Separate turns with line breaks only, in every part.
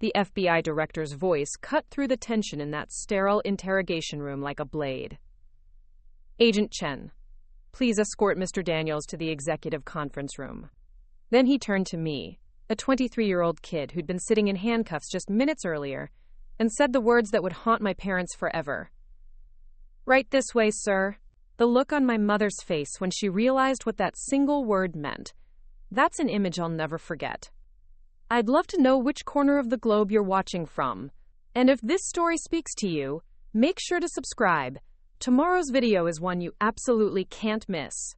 The FBI director's voice cut through the tension in that sterile interrogation room like a blade. "Agent Chen, please escort Mr. Daniels to the executive conference room." Then he turned to me, a 23-year-old kid who'd been sitting in handcuffs just minutes earlier, and said the words that would haunt my parents forever. "Right this way, sir." The look on my mother's face when she realized what that single word meant. That's an image I'll never forget. I'd love to know which corner of the globe you're watching from. And if this story speaks to you, make sure to subscribe. Tomorrow's video is one you absolutely can't miss.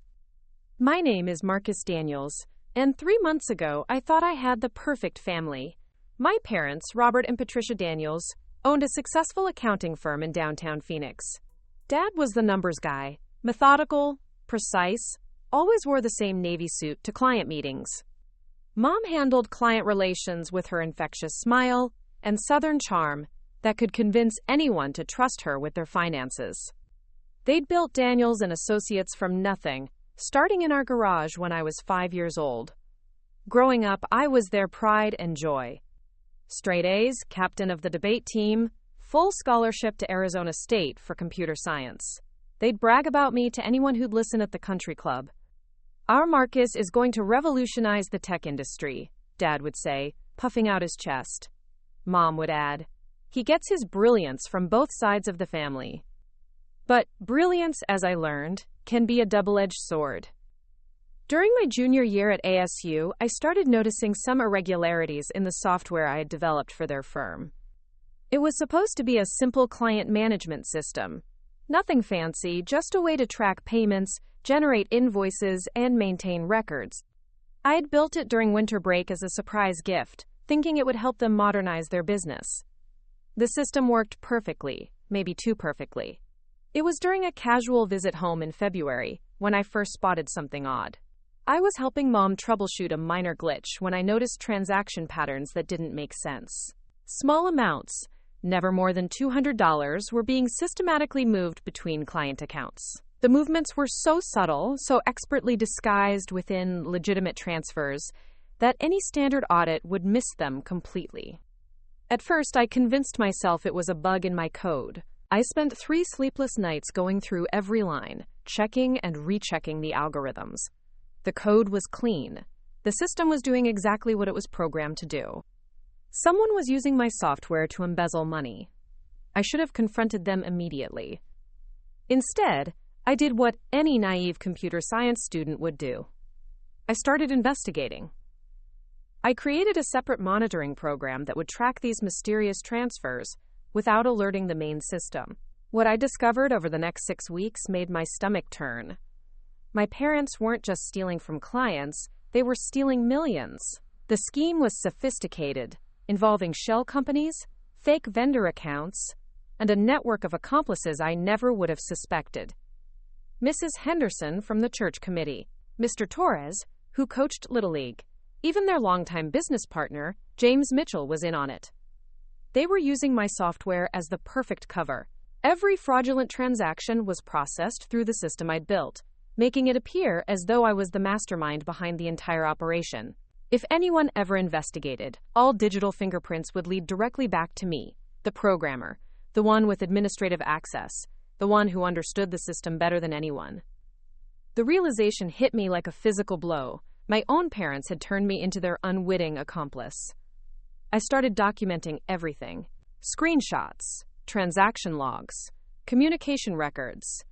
My name is Marcus Daniels, and 3 months ago I thought I had the perfect family. My parents, Robert and Patricia Daniels, owned a successful accounting firm in downtown Phoenix. Dad was the numbers guy, methodical, precise, always wore the same navy suit to client meetings. Mom handled client relations with her infectious smile and southern charm that could convince anyone to trust her with their finances. They'd built Daniels and Associates from nothing, starting in our garage when I was 5 years old. Growing up, I was their pride and joy. Straight A's, captain of the debate team, full scholarship to Arizona State for computer science. They'd brag about me to anyone who'd listen at the country club. "Our Marcus is going to revolutionize the tech industry," Dad would say, puffing out his chest. Mom would add, "He gets his brilliance from both sides of the family." But brilliance, as I learned, can be a double-edged sword. During my junior year at ASU, I started noticing some irregularities in the software I had developed for their firm. It was supposed to be a simple client management system. Nothing fancy, just a way to track payments, generate invoices, and maintain records. I had built it during winter break as a surprise gift, thinking it would help them modernize their business. The system worked perfectly, maybe too perfectly. It was during a casual visit home in February when I first spotted something odd. I was helping Mom troubleshoot a minor glitch when I noticed transaction patterns that didn't make sense. Small amounts, never more than $200, were being systematically moved between client accounts. The movements were so subtle, so expertly disguised within legitimate transfers, that any standard audit would miss them completely. At first, I convinced myself it was a bug in my code. I spent 3 sleepless nights going through every line, checking and rechecking the algorithms. The code was clean. The system was doing exactly what it was programmed to do. Someone was using my software to embezzle money. I should have confronted them immediately. Instead, I did what any naive computer science student would do. I started investigating. I created a separate monitoring program that would track these mysterious transfers without alerting the main system. What I discovered over the next 6 weeks made my stomach turn. My parents weren't just stealing from clients, they were stealing millions. The scheme was sophisticated, involving shell companies, fake vendor accounts, and a network of accomplices I never would have suspected. Mrs. Henderson from the church committee, Mr. Torres, who coached Little League, even their longtime business partner, James Mitchell, was in on it. They were using my software as the perfect cover. Every fraudulent transaction was processed through the system I'd built, making it appear as though I was the mastermind behind the entire operation. If anyone ever investigated, all digital fingerprints would lead directly back to me, the programmer, the one with administrative access, the one who understood the system better than anyone. The realization hit me like a physical blow. My own parents had turned me into their unwitting accomplice. I started documenting everything: screenshots, transaction logs, communication records,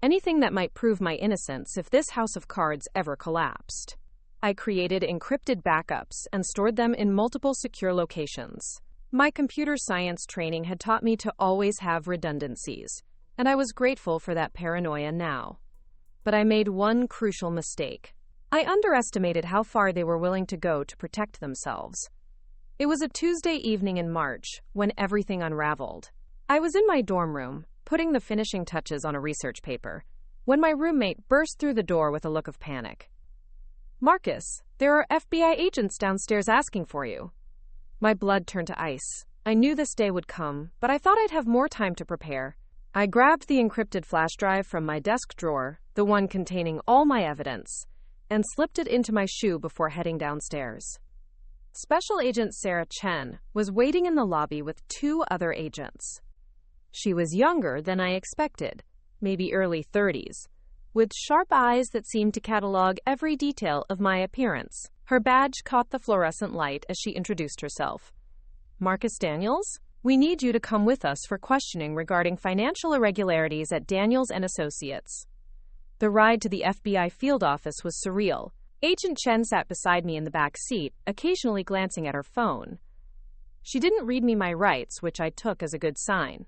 anything that might prove my innocence if this house of cards ever collapsed. I created encrypted backups and stored them in multiple secure locations. My computer science training had taught me to always have redundancies, and I was grateful for that paranoia now. But I made one crucial mistake. I underestimated how far they were willing to go to protect themselves. It was a Tuesday evening in March when everything unraveled. I was in my dorm room, putting the finishing touches on a research paper, when my roommate burst through the door with a look of panic. "Marcus, there are FBI agents downstairs asking for you." My blood turned to ice. I knew this day would come, but I thought I'd have more time to prepare. I grabbed the encrypted flash drive from my desk drawer, the one containing all my evidence, and slipped it into my shoe before heading downstairs. Special Agent Sarah Chen was waiting in the lobby with 2 other agents. She was younger than I expected, maybe early 30s, with sharp eyes that seemed to catalog every detail of my appearance. Her badge caught the fluorescent light as she introduced herself. "Marcus Daniels? We need you to come with us for questioning regarding financial irregularities at Daniels and Associates." The ride to the FBI field office was surreal. Agent Chen sat beside me in the back seat, occasionally glancing at her phone. She didn't read me my rights, which I took as a good sign.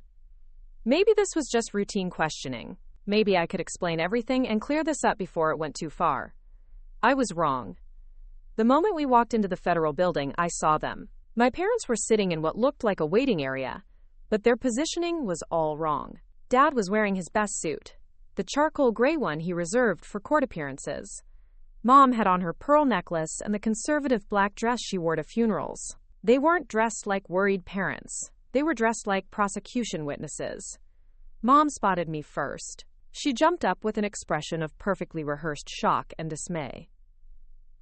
Maybe this was just routine questioning. Maybe I could explain everything and clear this up before it went too far. I was wrong. The moment we walked into the federal building, I saw them. My parents were sitting in what looked like a waiting area, but their positioning was all wrong. Dad was wearing his best suit, the charcoal gray one he reserved for court appearances. Mom had on her pearl necklace and the conservative black dress she wore to funerals. They weren't dressed like worried parents. They were dressed like prosecution witnesses. Mom spotted me first. She jumped up with an expression of perfectly rehearsed shock and dismay.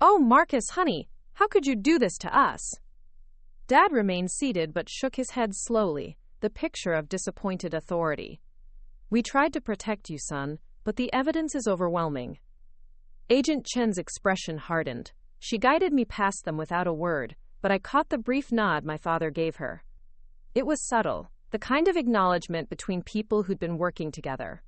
"Oh, Marcus, honey, how could you do this to us?" Dad remained seated but shook his head slowly, the picture of disappointed authority. "We tried to protect you, son, but the evidence is overwhelming." Agent Chen's expression hardened. She guided me past them without a word, but I caught the brief nod my father gave her. It was subtle, the kind of acknowledgement between people who'd been working together.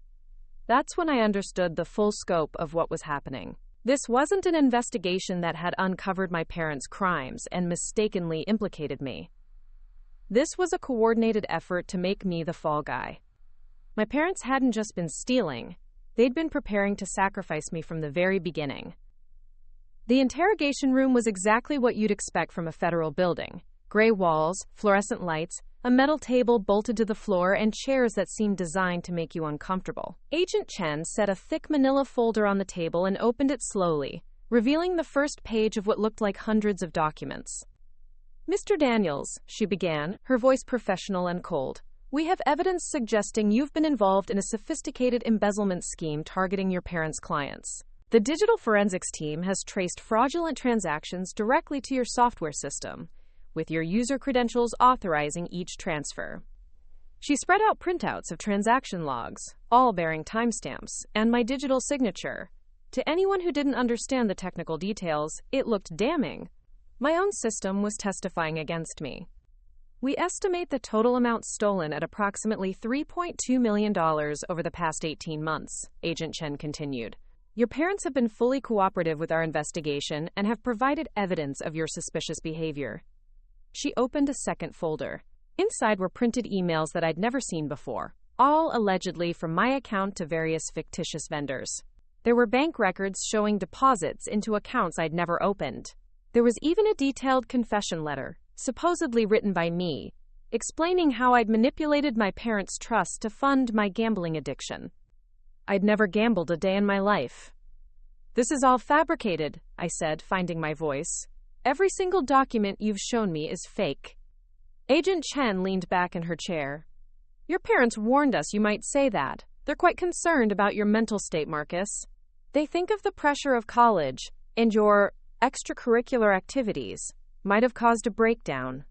That's when I understood the full scope of what was happening. This wasn't an investigation that had uncovered my parents' crimes and mistakenly implicated me. This was a coordinated effort to make me the fall guy. My parents hadn't just been stealing. They'd been preparing to sacrifice me from the very beginning. The interrogation room was exactly what you'd expect from a federal building. Gray walls, fluorescent lights, a metal table bolted to the floor, and chairs that seemed designed to make you uncomfortable. Agent Chen set a thick manila folder on the table and opened it slowly, revealing the first page of what looked like hundreds of documents. "Mr. Daniels," she began, her voice professional and cold, "we have evidence suggesting you've been involved in a sophisticated embezzlement scheme targeting your parents' clients. The digital forensics team has traced fraudulent transactions directly to your software system, with your user credentials authorizing each transfer." She spread out printouts of transaction logs, all bearing timestamps, and my digital signature. To anyone who didn't understand the technical details, it looked damning. My own system was testifying against me. "We estimate the total amount stolen at approximately $3.2 million over the past 18 months, Agent Chen continued. Your parents have been fully cooperative with our investigation and have provided evidence of your suspicious behavior." She opened a second folder. Inside were printed emails that I'd never seen before, all allegedly from my account to various fictitious vendors. There were bank records showing deposits into accounts I'd never opened. There was even a detailed confession letter, supposedly written by me, explaining how I'd manipulated my parents' trust to fund my gambling addiction. I'd never gambled a day in my life. "This is all fabricated," I said, finding my voice. "Every single document you've shown me is fake." Agent Chen leaned back in her chair. "Your parents warned us you might say that. They're quite concerned about your mental state, Marcus. They think of the pressure of college and your extracurricular activities might have caused a breakdown."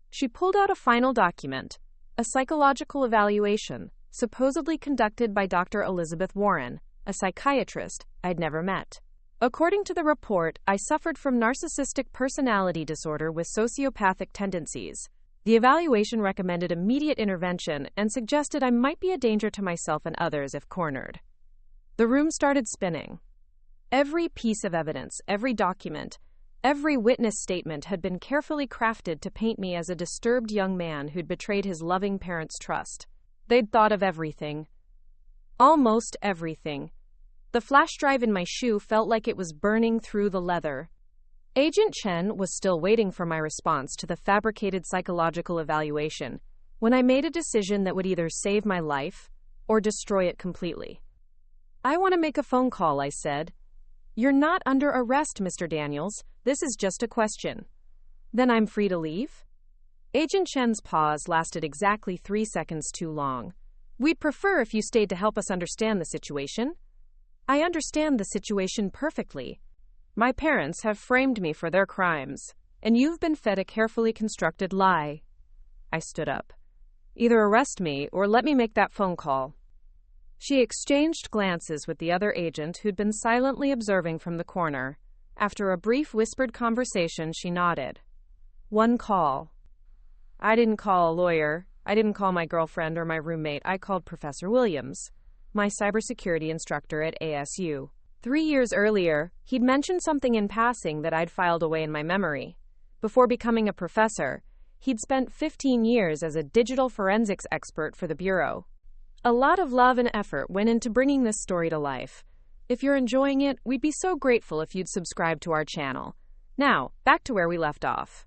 She pulled out a final document, a psychological evaluation, supposedly conducted by Dr. Elizabeth Warren, a psychiatrist I'd never met. According to the report, I suffered from narcissistic personality disorder with sociopathic tendencies. The evaluation recommended immediate intervention and suggested I might be a danger to myself and others if cornered. The room started spinning. Every piece of evidence, every document, every witness statement had been carefully crafted to paint me as a disturbed young man who'd betrayed his loving parents' trust. They'd thought of everything. Almost everything. The flash drive in my shoe felt like it was burning through the leather. Agent Chen was still waiting for my response to the fabricated psychological evaluation when I made a decision that would either save my life or destroy it completely. "I want to make a phone call," I said. "You're not under arrest, Mr. Daniels. This is just a question." "Then I'm free to leave?" Agent Chen's pause lasted exactly 3 seconds too long. "We'd prefer if you stayed to help us understand the situation." "I understand the situation perfectly. My parents have framed me for their crimes. and you've been fed a carefully constructed lie. I stood up. Either arrest me or let me make that phone call. She exchanged glances with the other agent who'd been silently observing from the corner. After a brief whispered conversation, she nodded. One call. I didn't call a lawyer. I didn't call my girlfriend or my roommate. I called Professor Williams, my cybersecurity instructor at ASU. 3 years earlier, he'd mentioned something in passing that I'd filed away in my memory. Before becoming a professor, he'd spent 15 years as a digital forensics expert for the Bureau. A lot of love and effort went into bringing this story to life. If you're enjoying it, we'd be so grateful if you'd subscribe to our channel. Now, back to where we left off.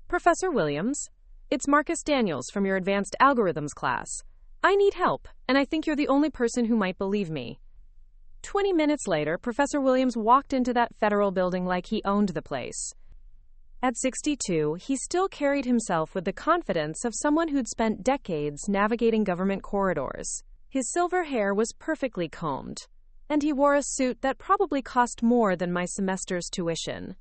Professor Williams, it's Marcus Daniels from your Advanced Algorithms class. I need help, and I think you're the only person who might believe me. 20 minutes later, Professor Williams walked into that federal building like he owned the place. At 62, he still carried himself with the confidence of someone who'd spent decades navigating government corridors. His silver hair was perfectly combed, and he wore a suit that probably cost more than my semester's tuition.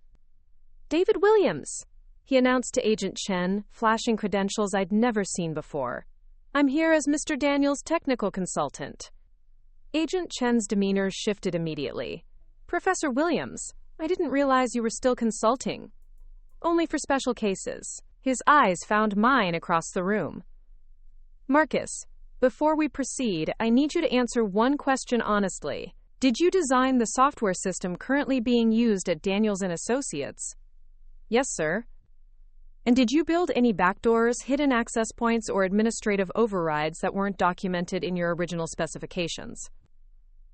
David Williams, he announced to Agent Chen, flashing credentials I'd never seen before. I'm here as Mr. Daniels' technical consultant. Agent Chen's demeanor shifted immediately. Professor Williams, I didn't realize you were still consulting. Only for special cases. His eyes found mine across the room. Marcus, before we proceed, I need you to answer one question honestly. Did you design the software system currently being used at Daniels & Associates? Yes, sir. And did you build any backdoors, hidden access points, or administrative overrides that weren't documented in your original specifications?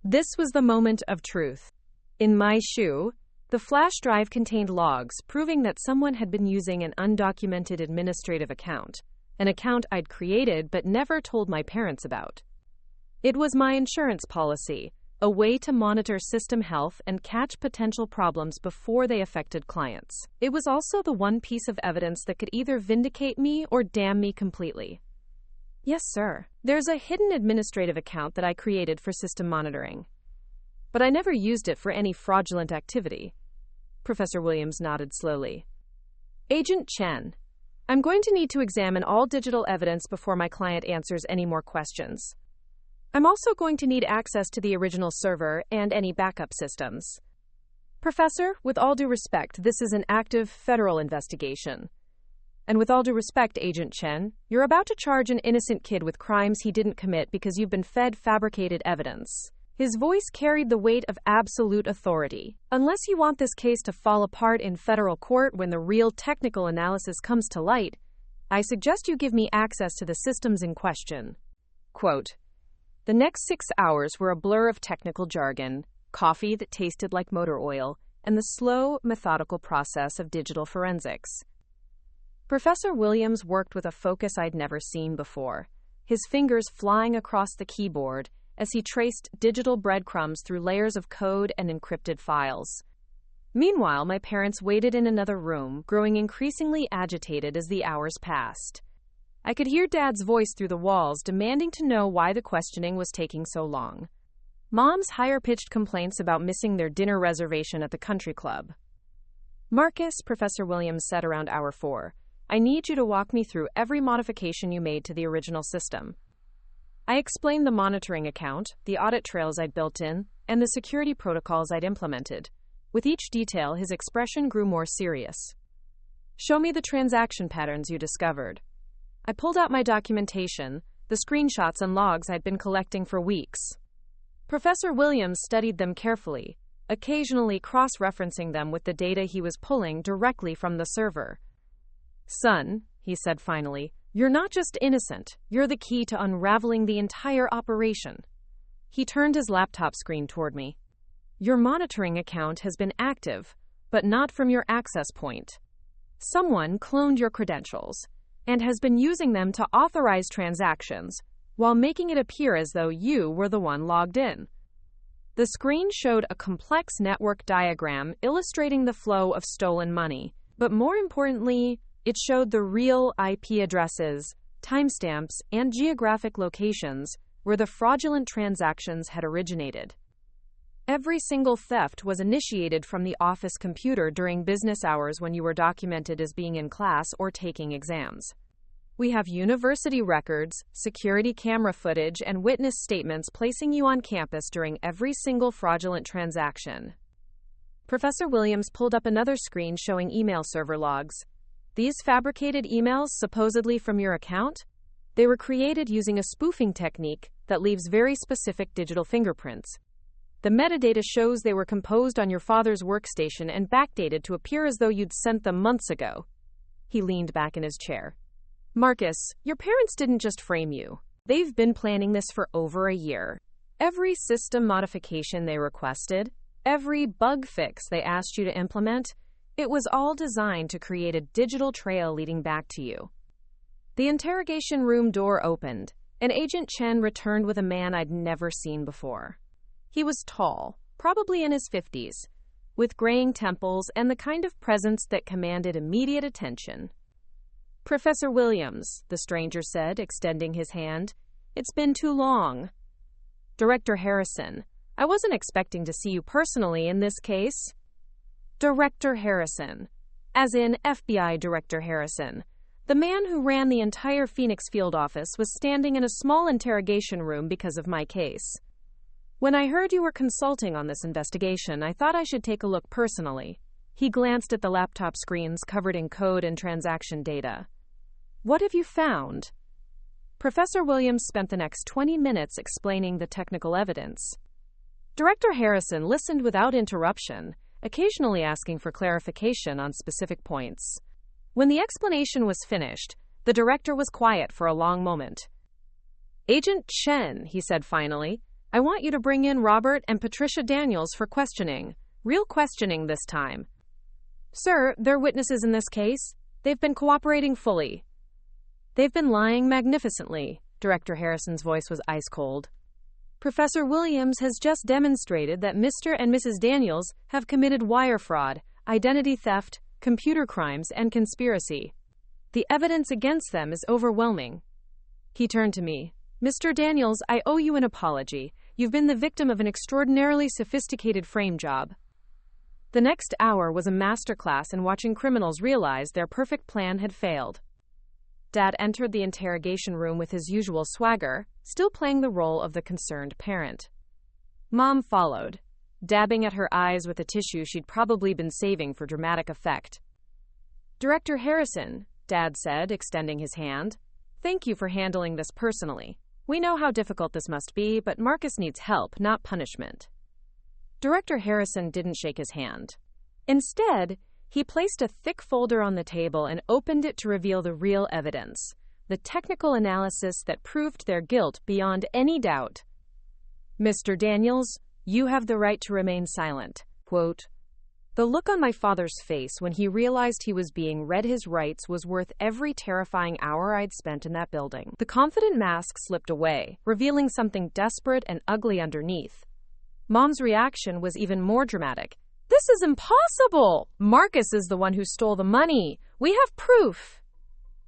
This was the moment of truth. In my shoe, the flash drive contained logs proving that someone had been using an undocumented administrative account, an account I'd created but never told my parents about. It was my insurance policy, a way to monitor system health and catch potential problems before they affected clients. It was also the one piece of evidence that could either vindicate me or damn me completely. Yes, sir. There's a hidden administrative account that I created for system monitoring, but I never used it for any fraudulent activity. Professor Williams nodded slowly. Agent Chen, I'm going to need to examine all digital evidence before my client answers any more questions. I'm also going to need access to the original server and any backup systems. Professor, with all due respect, this is an active federal investigation. And with all due respect, Agent Chen, you're about to charge an innocent kid with crimes he didn't commit because you've been fed fabricated evidence. His voice carried the weight of absolute authority. Unless you want this case to fall apart in federal court when the real technical analysis comes to light, I suggest you give me access to the systems in question. Quote, the next 6 hours were a blur of technical jargon, coffee that tasted like motor oil, and the slow, methodical process of digital forensics. Professor Williams worked with a focus I'd never seen before, his fingers flying across the keyboard as he traced digital breadcrumbs through layers of code and encrypted files. Meanwhile, my parents waited in another room, growing increasingly agitated as the hours passed. I could hear Dad's voice through the walls, demanding to know why the questioning was taking so long. Mom's higher-pitched complaints about missing their dinner reservation at the country club. Marcus, Professor Williams said around hour 4, I need you to walk me through every modification you made to the original system. I explained the monitoring account, the audit trails I'd built in, and the security protocols I'd implemented. With each detail, his expression grew more serious. Show me the transaction patterns you discovered. I pulled out my documentation, the screenshots and logs I'd been collecting for weeks. Professor Williams studied them carefully, occasionally cross-referencing them with the data he was pulling directly from the server. Son, he said finally, you're not just innocent, you're the key to unraveling the entire operation. He turned his laptop screen toward me. Your monitoring account has been active, but not from your access point. Someone cloned your credentials and has been using them to authorize transactions while making it appear as though you were the one logged in. The screen showed a complex network diagram illustrating the flow of stolen money, but more importantly, it showed the real IP addresses, timestamps, and geographic locations where the fraudulent transactions had originated. Every single theft was initiated from the office computer during business hours when you were documented as being in class or taking exams. We have university records, security camera footage, and witness statements placing you on campus during every single fraudulent transaction. Professor Williams pulled up another screen showing email server logs. These fabricated emails, supposedly from your account? They were created using a spoofing technique that leaves very specific digital fingerprints. The metadata shows they were composed on your father's workstation and backdated to appear as though you'd sent them months ago. He leaned back in his chair. Marcus, your parents didn't just frame you. They've been planning this for over a year. Every system modification they requested, every bug fix they asked you to implement, it was all designed to create a digital trail leading back to you. The interrogation room door opened, and Agent Chen returned with a man I'd never seen before. He was tall, probably in his 50s, with graying temples and the kind of presence that commanded immediate attention. Professor Williams, the stranger said, extending his hand. It's been too long. Director Harrison, I wasn't expecting to see you personally in this case. Director Harrison, as in FBI Director Harrison. The man who ran the entire Phoenix field office was standing in a small interrogation room because of my case. When I heard you were consulting on this investigation, I thought I should take a look personally. He glanced at the laptop screens covered in code and transaction data. What have you found? Professor Williams spent the next 20 minutes explaining the technical evidence. Director Harrison listened without interruption, occasionally asking for clarification on specific points. When the explanation was finished, the director was quiet for a long moment. Agent Chen, he said finally, I want you to bring in Robert and Patricia Daniels for questioning. Real questioning this time. Sir, they're witnesses in this case. They've been cooperating fully. They've been lying magnificently. Director Harrison's voice was ice cold. Professor Williams has just demonstrated that Mr. and Mrs. Daniels have committed wire fraud, identity theft, computer crimes, and conspiracy. The evidence against them is overwhelming. He turned to me. Mr. Daniels, I owe you an apology. You've been the victim of an extraordinarily sophisticated frame job. The next hour was a masterclass in watching criminals realize their perfect plan had failed. Dad entered the interrogation room with his usual swagger, still playing the role of the concerned parent. Mom followed, dabbing at her eyes with a tissue she'd probably been saving for dramatic effect. Director Harrison, Dad said, extending his hand, thank you for handling this personally. We know how difficult this must be, but Marcus needs help, not punishment. Director Harrison didn't shake his hand. Instead, he placed a thick folder on the table and opened it to reveal the real evidence, the technical analysis that proved their guilt beyond any doubt. Mr. Daniels, you have the right to remain silent. Quote, the look on my father's face when he realized he was being read his rights was worth every terrifying hour I'd spent in that building. The confident mask slipped away, revealing something desperate and ugly underneath. Mom's reaction was even more dramatic. This is impossible! Marcus is the one who stole the money. We have proof.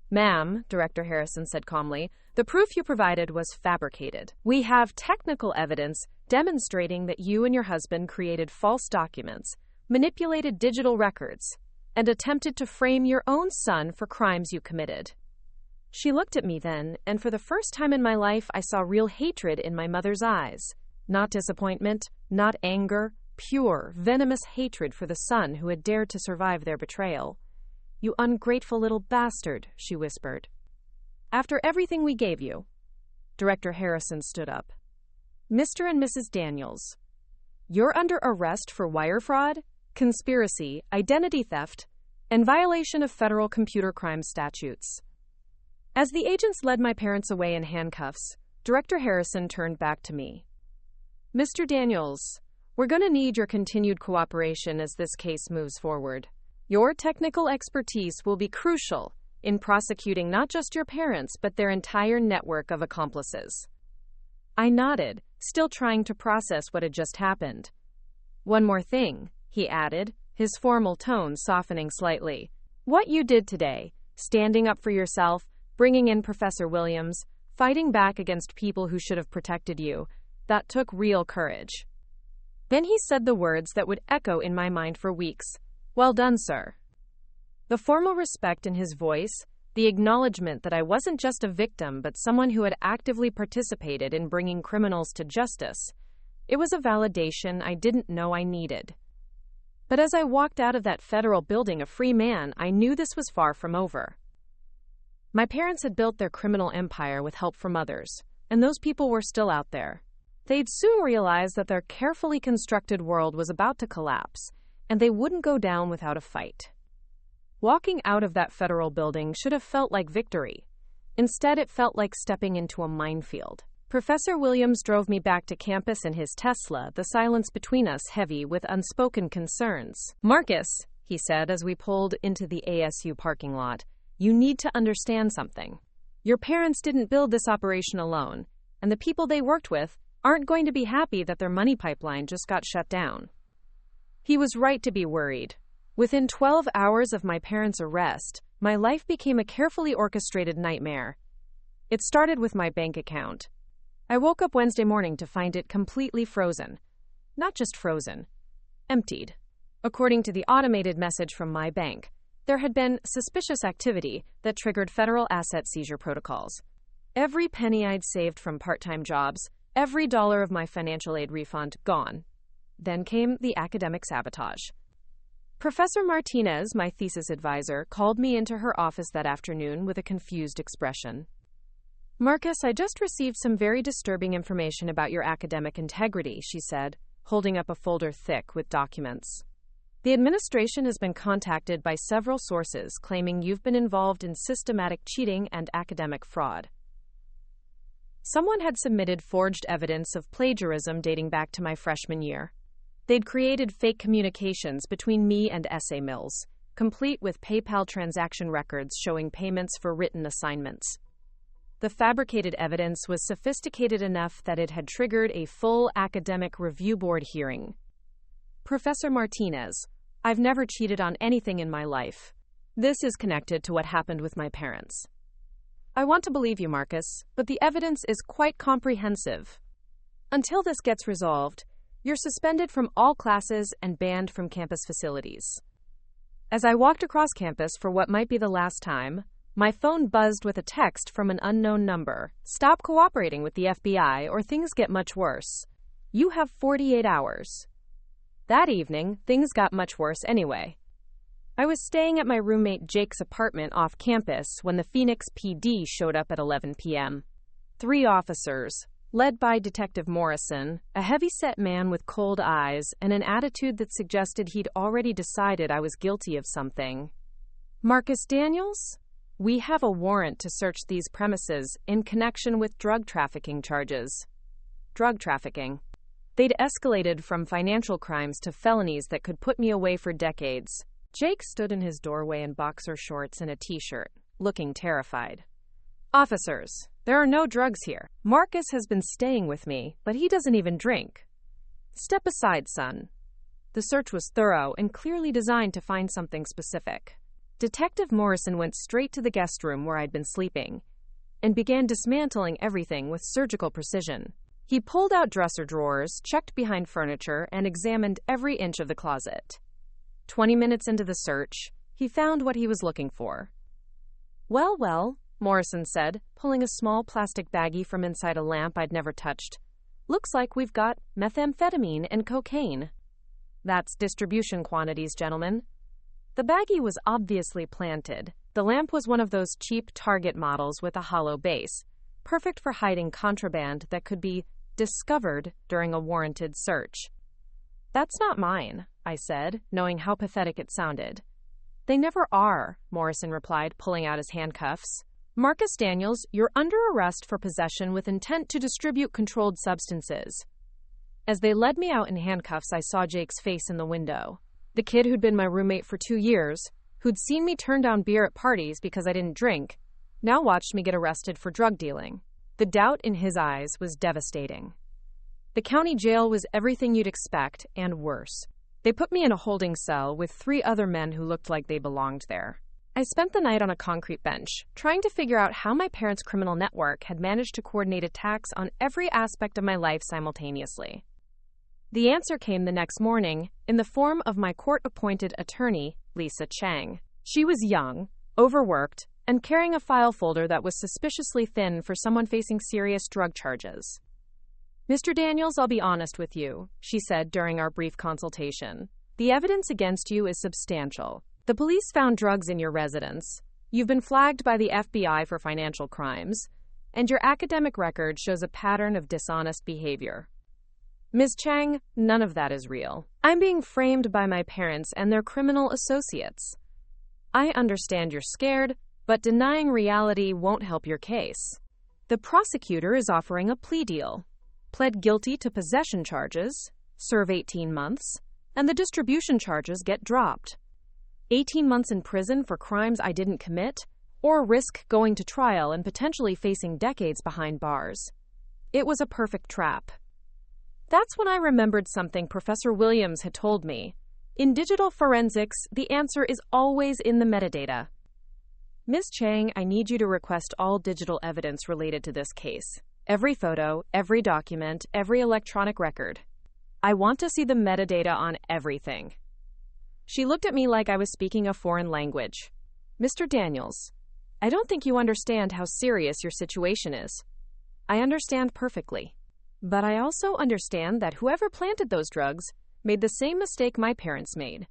Ma'am, Director Harrison said calmly, the proof you provided was fabricated. We have technical evidence demonstrating that you and your husband created false documents, manipulated digital records, and attempted to frame your own son for crimes you committed. She looked at me then, and for the first time in my life, I saw real hatred in my mother's eyes. Not disappointment, not anger, pure, venomous hatred for the son who had dared to survive their betrayal. You ungrateful little bastard, she whispered. After everything we gave you. Director Harrison stood up. Mr. and Mrs. Daniels, you're under arrest for wire fraud, conspiracy, identity theft, and violation of federal computer crime statutes. As the agents led my parents away in handcuffs, Director Harrison turned back to me. Mr. Daniels, we're going to need your continued cooperation as this case moves forward. Your technical expertise will be crucial in prosecuting not just your parents, but their entire network of accomplices. I nodded, still trying to process what had just happened. One more thing, he added, his formal tone softening slightly. What you did today, standing up for yourself, bringing in Professor Williams, fighting back against people who should have protected you, that took real courage. Then he said the words that would echo in my mind for weeks. "Well done, sir." The formal respect in his voice, the acknowledgement that I wasn't just a victim but someone who had actively participated in bringing criminals to justice, it was a validation I didn't know I needed. But as I walked out of that federal building a free man, I knew this was far from over. My parents had built their criminal empire with help from others, and those people were still out there. They'd soon realize that their carefully constructed world was about to collapse, and they wouldn't go down without a fight. Walking out of that federal building should have felt like victory. Instead, it felt like stepping into a minefield. Professor Williams drove me back to campus in his Tesla, the silence between us heavy with unspoken concerns. "Marcus," he said as we pulled into the ASU parking lot, "you need to understand something. Your parents didn't build this operation alone, and the people they worked with aren't going to be happy that their money pipeline just got shut down." He was right to be worried. Within 12 hours of my parents' arrest, my life became a carefully orchestrated nightmare. It started with my bank account. I woke up Wednesday morning to find it completely frozen. Not just frozen, emptied. According to the automated message from my bank, there had been suspicious activity that triggered federal asset seizure protocols. Every penny I'd saved from part-time jobs, every dollar of my financial aid refund, gone. Then came the academic sabotage. Professor Martinez, my thesis advisor, called me into her office that afternoon with a confused expression. "Marcus, I just received some very disturbing information about your academic integrity," she said, holding up a folder thick with documents. "The administration has been contacted by several sources claiming you've been involved in systematic cheating and academic fraud. Someone had submitted forged evidence of plagiarism dating back to my freshman year. They'd created fake communications between me and essay mills, complete with PayPal transaction records showing payments for written assignments. The fabricated evidence was sophisticated enough that it had triggered a full academic review board hearing. Professor Martinez, I've never cheated on anything in my life. This is connected to what happened with my parents. I want to believe you, Marcus, but the evidence is quite comprehensive. Until this gets resolved, you're suspended from all classes and banned from campus facilities." As I walked across campus for what might be the last time, my phone buzzed with a text from an unknown number. "Stop cooperating with the FBI or things get much worse. You have 48 hours. That evening, things got much worse anyway. I was staying at my roommate Jake's apartment off campus when the Phoenix PD showed up at 11 p.m. 3 officers, led by Detective Morrison, a heavy-set man with cold eyes and an attitude that suggested he'd already decided I was guilty of something. "Marcus Daniels? We have a warrant to search these premises in connection with drug trafficking charges." Drug trafficking. They'd escalated from financial crimes to felonies that could put me away for decades. Jake stood in his doorway in boxer shorts and a t-shirt, looking terrified. "Officers, there are no drugs here. Marcus has been staying with me, but he doesn't even drink. Step aside, son." The search was thorough and clearly designed to find something specific. Detective Morrison went straight to the guest room where I'd been sleeping and began dismantling everything with surgical precision. He pulled out dresser drawers, checked behind furniture, and examined every inch of the closet. 20 minutes into the search, he found what he was looking for. Well, Morrison said, pulling a small plastic baggie from inside a lamp I'd never touched. "Looks like we've got methamphetamine and cocaine." "That's distribution quantities, gentlemen." The baggie was obviously planted. The lamp was one of those cheap Target models with a hollow base, perfect for hiding contraband that could be discovered during a warranted search. "That's not mine," I said, knowing how pathetic it sounded. "They never are," Morrison replied, pulling out his handcuffs. "Marcus Daniels, you're under arrest for possession with intent to distribute controlled substances." As they led me out in handcuffs, I saw Jake's face in the window. The kid who'd been my roommate for 2 years, who'd seen me turn down beer at parties because I didn't drink, now watched me get arrested for drug dealing. The doubt in his eyes was devastating. The county jail was everything you'd expect, and worse. They put me in a holding cell with 3 other men who looked like they belonged there. I spent the night on a concrete bench, trying to figure out how my parents' criminal network had managed to coordinate attacks on every aspect of my life simultaneously. The answer came the next morning, in the form of my court-appointed attorney, Lisa Chang. She was young, overworked, and carrying a file folder that was suspiciously thin for someone facing serious drug charges. "Mr. Daniels, I'll be honest with you," she said during our brief consultation. "The evidence against you is substantial. The police found drugs in your residence. You've been flagged by the FBI for financial crimes, and your academic record shows a pattern of dishonest behavior." "Ms. Chang, none of that is real. I'm being framed by my parents and their criminal associates. I understand you're scared, but denying reality won't help your case. The prosecutor is offering a plea deal. Pled guilty to possession charges, serve 18 months, and the distribution charges get dropped. 18 months in prison for crimes I didn't commit, or risk going to trial and potentially facing decades behind bars. It was a perfect trap." That's when I remembered something Professor Williams had told me. In digital forensics, the answer is always in the metadata. "Ms. Chang, I need you to request all digital evidence related to this case. Every photo, every document, every electronic record. I want to see the metadata on everything." She looked at me like I was speaking a foreign language. "Mr. Daniels, I don't think you understand how serious your situation is." "I understand perfectly. But I also understand that whoever planted those drugs made the same mistake my parents made.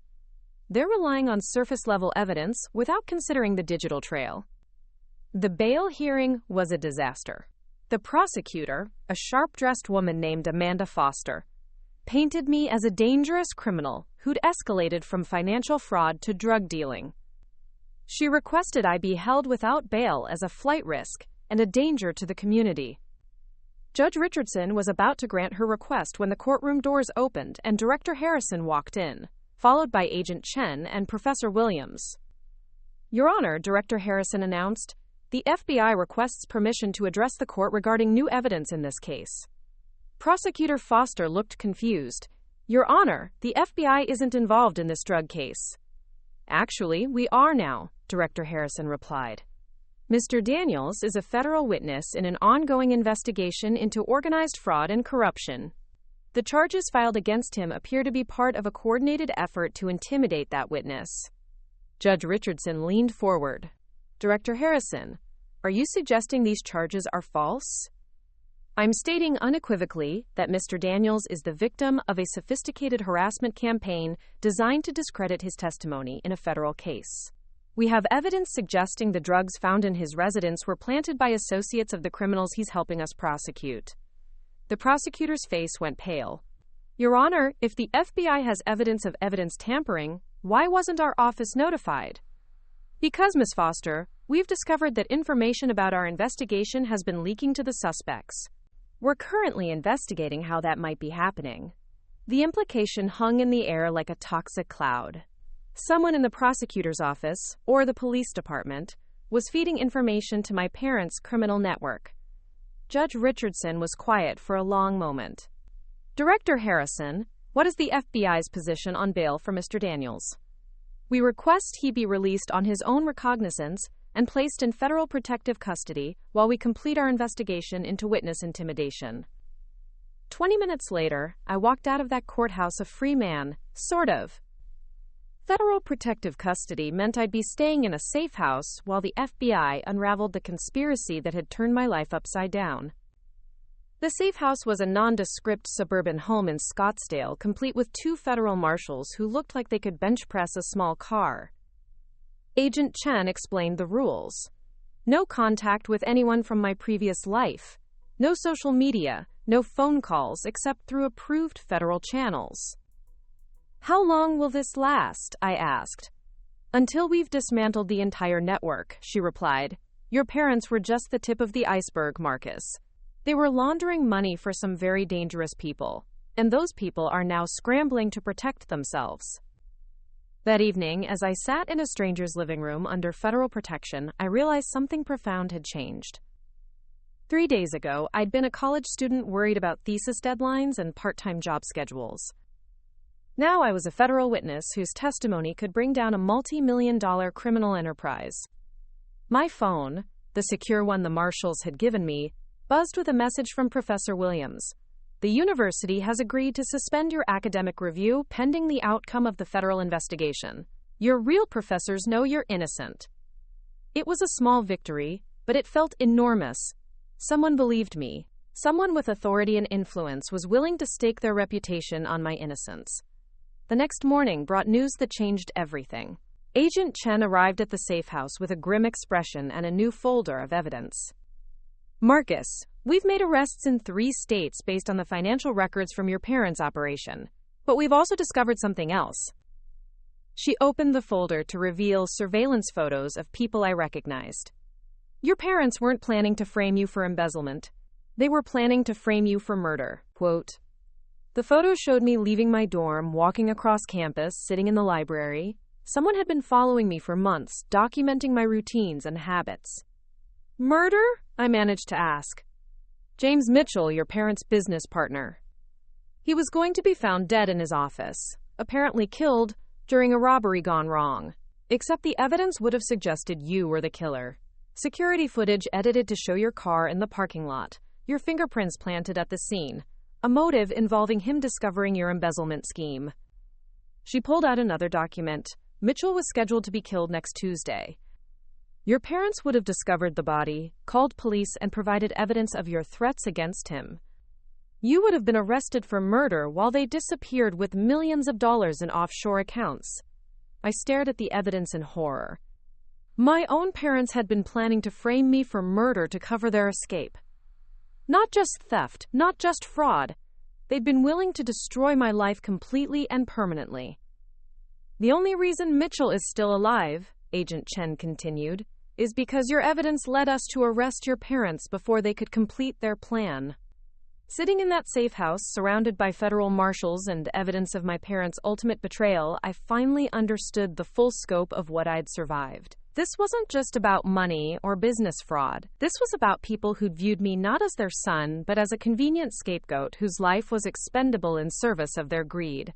They're relying on surface-level evidence without considering the digital trail." The bail hearing was a disaster. The prosecutor, a sharp-dressed woman named Amanda Foster, painted me as a dangerous criminal who'd escalated from financial fraud to drug dealing. She requested I be held without bail as a flight risk and a danger to the community. Judge Richardson was about to grant her request when the courtroom doors opened and Director Harrison walked in, followed by Agent Chen and Professor Williams. "Your Honor," Director Harrison announced, "the FBI requests permission to address the court regarding new evidence in this case." Prosecutor Foster looked confused. "Your Honor, the FBI isn't involved in this drug case." "Actually, we are now," Director Harrison replied. "Mr. Daniels is a federal witness in an ongoing investigation into organized fraud and corruption. The charges filed against him appear to be part of a coordinated effort to intimidate that witness." Judge Richardson leaned forward. "Director Harrison, are you suggesting these charges are false?" "I'm stating unequivocally that Mr. Daniels is the victim of a sophisticated harassment campaign designed to discredit his testimony in a federal case. We have evidence suggesting the drugs found in his residence were planted by associates of the criminals he's helping us prosecute." The prosecutor's face went pale. "Your Honor, if the FBI has evidence of evidence tampering, why wasn't our office notified?" "Because, Ms. Foster, we've discovered that information about our investigation has been leaking to the suspects. We're currently investigating how that might be happening." The implication hung in the air like a toxic cloud. Someone in the prosecutor's office, or the police department, was feeding information to my parents' criminal network. Judge Richardson was quiet for a long moment. "Director Harrison, what is the FBI's position on bail for Mr. Daniels?" "We request he be released on his own recognizance and placed in federal protective custody while we complete our investigation into witness intimidation." 20 minutes later, I walked out of that courthouse a free man, sort of. Federal protective custody meant I'd be staying in a safe house while the FBI unraveled the conspiracy that had turned my life upside down. The safe house was a nondescript suburban home in Scottsdale, complete with 2 federal marshals who looked like they could bench press a small car. Agent Chen explained the rules. No contact with anyone from my previous life. No social media, no phone calls except through approved federal channels. "How long will this last?" I asked. "Until we've dismantled the entire network," she replied. "Your parents were just the tip of the iceberg, Marcus. They were laundering money for some very dangerous people, and those people are now scrambling to protect themselves." That evening, as I sat in a stranger's living room under federal protection, I realized something profound had changed. 3 days ago, I'd been a college student worried about thesis deadlines and part-time job schedules. Now I was a federal witness whose testimony could bring down a multi-million-dollar criminal enterprise. My phone, the secure one the marshals had given me, buzzed with a message from Professor Williams. The university has agreed to suspend your academic review pending the outcome of the federal investigation. Your real professors know you're innocent. It was a small victory, but it felt enormous. Someone believed me. Someone with authority and influence was willing to stake their reputation on my innocence. The next morning brought news that changed everything. Agent Chen arrived at the safe house with a grim expression and a new folder of evidence. Marcus, we've made arrests in 3 states based on the financial records from your parents' operation, but we've also discovered something else. She opened the folder to reveal surveillance photos of people I recognized. Your parents weren't planning to frame you for embezzlement. They were planning to frame you for murder. Quote, the photos showed me leaving my dorm, walking across campus, sitting in the library. Someone had been following me for months, documenting my routines and habits. Murder? I managed to ask. James Mitchell, your parents' business partner. He was going to be found dead in his office, apparently killed during a robbery gone wrong. Except the evidence would have suggested you were the killer. Security footage edited to show your car in the parking lot, your fingerprints planted at the scene, a motive involving him discovering your embezzlement scheme. She pulled out another document. Mitchell was scheduled to be killed next Tuesday. Your parents would have discovered the body, called police, and provided evidence of your threats against him. You would have been arrested for murder while they disappeared with millions of dollars in offshore accounts. I stared at the evidence in horror. My own parents had been planning to frame me for murder to cover their escape. Not just theft, not just fraud. They'd been willing to destroy my life completely and permanently. The only reason Mitchell is still alive, Agent Chen continued, is because your evidence led us to arrest your parents before they could complete their plan. Sitting in that safe house, surrounded by federal marshals and evidence of my parents' ultimate betrayal, I finally understood the full scope of what I'd survived. This wasn't just about money or business fraud. This was about people who'd viewed me not as their son, but as a convenient scapegoat whose life was expendable in service of their greed.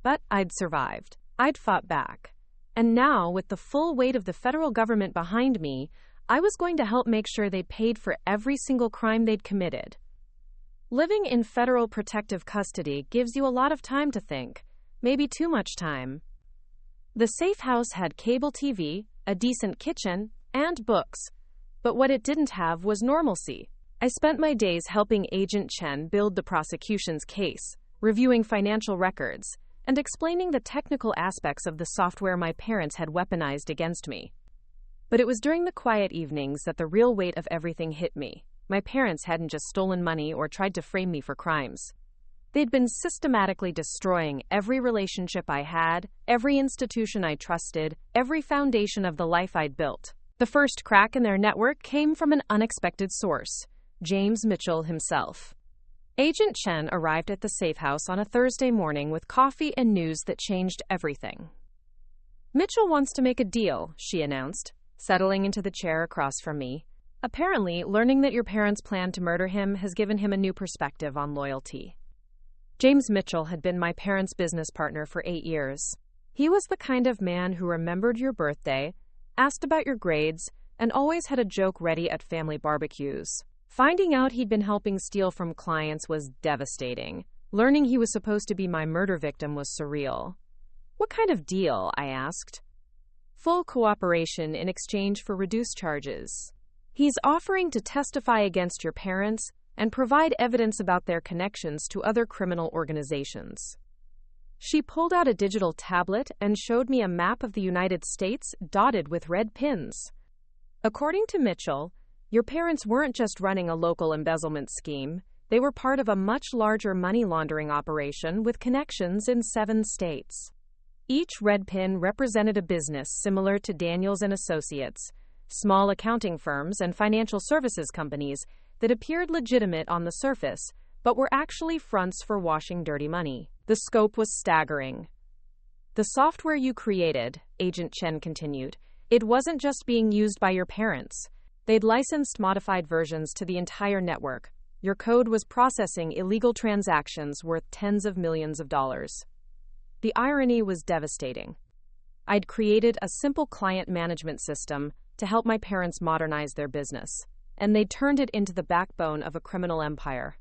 But I'd survived. I'd fought back. And now, with the full weight of the federal government behind me, I was going to help make sure they paid for every single crime they'd committed. Living in federal protective custody gives you a lot of time to think, maybe too much time. The safe house had cable TV, a decent kitchen, and books. But what it didn't have was normalcy. I spent my days helping Agent Chen build the prosecution's case, reviewing financial records, and explaining the technical aspects of the software my parents had weaponized against me. But it was during the quiet evenings that the real weight of everything hit me. My parents hadn't just stolen money or tried to frame me for crimes. They'd been systematically destroying every relationship I had, every institution I trusted, every foundation of the life I'd built. The first crack in their network came from an unexpected source, James Mitchell himself. Agent Chen arrived at the safe house on a Thursday morning with coffee and news that changed everything. Mitchell wants to make a deal, she announced, settling into the chair across from me. Apparently, learning that your parents planned to murder him has given him a new perspective on loyalty. James Mitchell had been my parents' business partner for 8 years. He was the kind of man who remembered your birthday, asked about your grades, and always had a joke ready at family barbecues. Finding out he'd been helping steal from clients was devastating. Learning he was supposed to be my murder victim was surreal. What kind of deal? I asked. Full cooperation in exchange for reduced charges. He's offering to testify against your parents and provide evidence about their connections to other criminal organizations. She pulled out a digital tablet and showed me a map of the United States dotted with red pins. According to Mitchell, your parents weren't just running a local embezzlement scheme. They were part of a much larger money laundering operation with connections in 7 states. Each red pin represented a business similar to Daniels and Associates, small accounting firms and financial services companies that appeared legitimate on the surface, but were actually fronts for washing dirty money. The scope was staggering. The software you created, Agent Chen continued, it wasn't just being used by your parents. They'd licensed modified versions to the entire network. Your code was processing illegal transactions worth tens of millions of dollars. The irony was devastating. I'd created a simple client management system to help my parents modernize their business, and they turned it into the backbone of a criminal empire.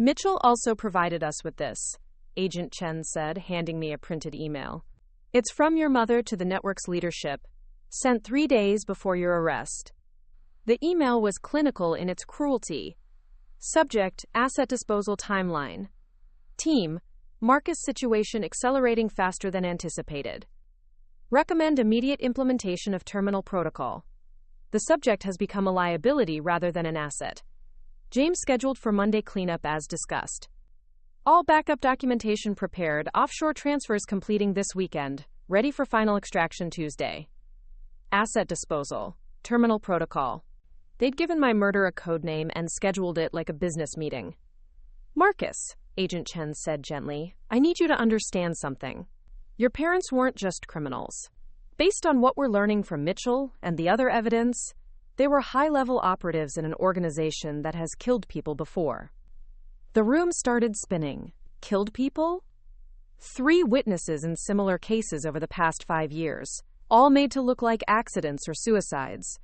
Mitchell also provided us with this, Agent Chen said, handing me a printed email. It's from your mother to the network's leadership, sent 3 days before your arrest. The email was clinical in its cruelty. Subject, asset disposal timeline. Team, Marcus situation accelerating faster than anticipated. Recommend immediate implementation of terminal protocol. The subject has become a liability rather than an asset. James scheduled for Monday cleanup as discussed. All backup documentation prepared, offshore transfers completing this weekend, ready for final extraction Tuesday. Asset disposal, terminal protocol. They'd given my murder a code name and scheduled it like a business meeting. Marcus, Agent Chen said gently, I need you to understand something. Your parents weren't just criminals. Based on what we're learning from Mitchell and the other evidence, they were high-level operatives in an organization that has killed people before. The room started spinning. Killed people? 3 witnesses in similar cases over the past 5 years, all made to look like accidents or suicides.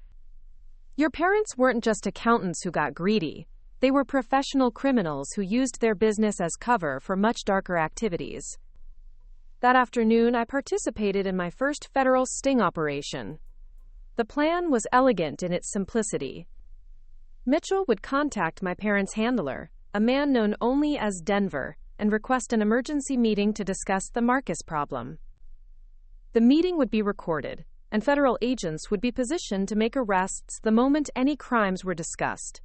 Your parents weren't just accountants who got greedy. They were professional criminals who used their business as cover for much darker activities. That afternoon, I participated in my first federal sting operation. The plan was elegant in its simplicity. Mitchell would contact my parents' handler, a man known only as Denver, and request an emergency meeting to discuss the Marcus problem. The meeting would be recorded, and federal agents would be positioned to make arrests the moment any crimes were discussed.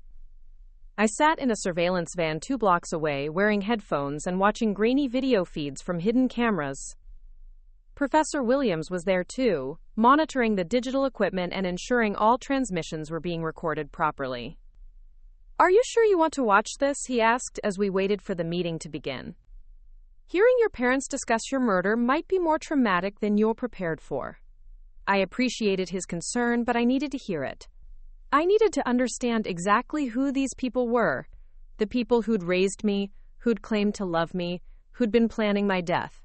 I sat in a surveillance van 2 blocks away, wearing headphones and watching grainy video feeds from hidden cameras. Professor Williams was there too, monitoring the digital equipment and ensuring all transmissions were being recorded properly. Are you sure you want to watch this? He asked as we waited for the meeting to begin. Hearing your parents discuss your murder might be more traumatic than you're prepared for. I appreciated his concern, but I needed to hear it. I needed to understand exactly who these people were, the people who'd raised me, who'd claimed to love me, who'd been planning my death.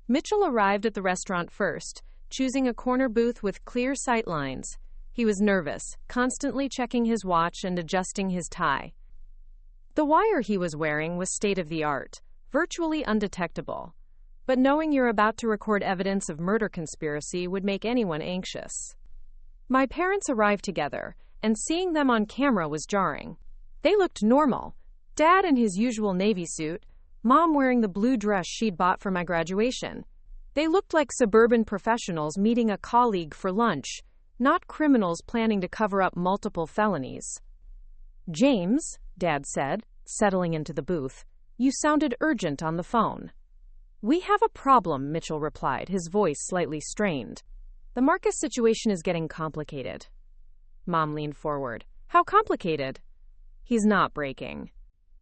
Mitchell arrived at the restaurant first, choosing a corner booth with clear sight lines. He was nervous, constantly checking his watch and adjusting his tie. The wire he was wearing was state-of-the-art, virtually undetectable. But knowing you're about to record evidence of murder conspiracy would make anyone anxious. My parents arrived together, and seeing them on camera was jarring. They looked normal. Dad in his usual Navy suit, Mom wearing the blue dress she'd bought for my graduation. They looked like suburban professionals meeting a colleague for lunch, not criminals planning to cover up multiple felonies. James, Dad said, settling into the booth, you sounded urgent on the phone. We have a problem, Mitchell replied, his voice slightly strained. The Marcus situation is getting complicated. Mom leaned forward. How complicated? He's not breaking.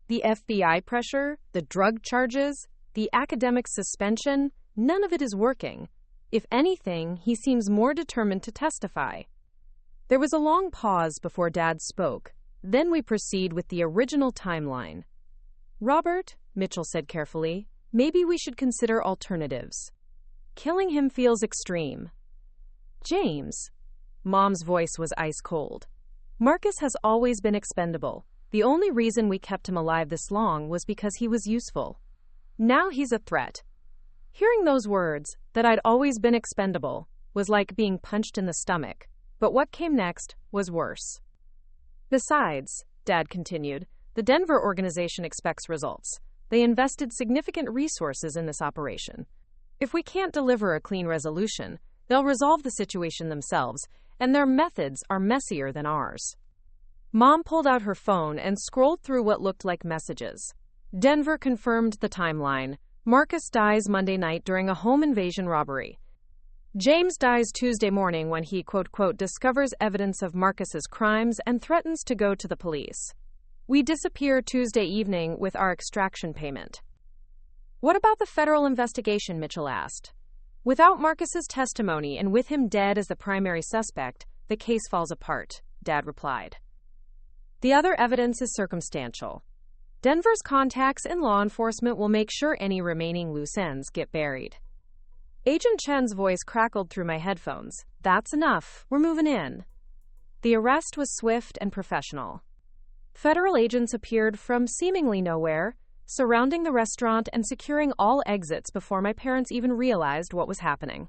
The FBI pressure, the drug charges, the academic suspension, none of it is working. If anything, he seems more determined to testify. There was a long pause before Dad spoke. Then we proceed with the original timeline. Robert, Mitchell said carefully, maybe we should consider alternatives. Killing him feels extreme. James. Mom's voice was ice cold. Marcus has always been expendable. The only reason we kept him alive this long was because he was useful. Now he's a threat. Hearing those words, that I'd always been expendable, was like being punched in the stomach. But what came next was worse. Besides, Dad continued, the Denver organization expects results. They invested significant resources in this operation. If we can't deliver a clean resolution, they'll resolve the situation themselves, and their methods are messier than ours. Mom pulled out her phone and scrolled through what looked like messages. Denver confirmed the timeline. Marcus dies Monday night during a home invasion robbery. James dies Tuesday morning when he, quote, discovers evidence of Marcus's crimes and threatens to go to the police. We disappear Tuesday evening with our extraction payment. What about the federal investigation? Mitchell asked. Without Marcus's testimony and with him dead as the primary suspect, the case falls apart, Dad replied. The other evidence is circumstantial. Denver's contacts in law enforcement will make sure any remaining loose ends get buried. Agent Chen's voice crackled through my headphones. That's enough. We're moving in. The arrest was swift and professional. Federal agents appeared from seemingly nowhere, surrounding the restaurant and securing all exits before my parents even realized what was happening.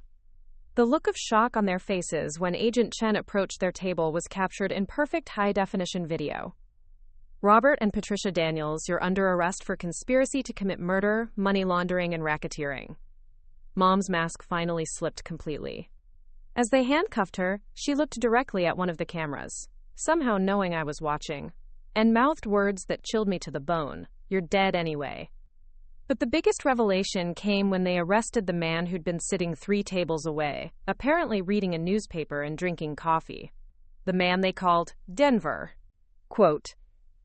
The look of shock on their faces when Agent Chen approached their table was captured in perfect high-definition video. Robert and Patricia Daniels, you're under arrest for conspiracy to commit murder, money laundering, and racketeering. Mom's mask finally slipped completely. As they handcuffed her, she looked directly at one of the cameras, somehow knowing I was watching, and mouthed words that chilled me to the bone. You're dead anyway. But the biggest revelation came when they arrested the man who'd been sitting 3 tables away, apparently reading a newspaper and drinking coffee. The man they called Denver. Quote,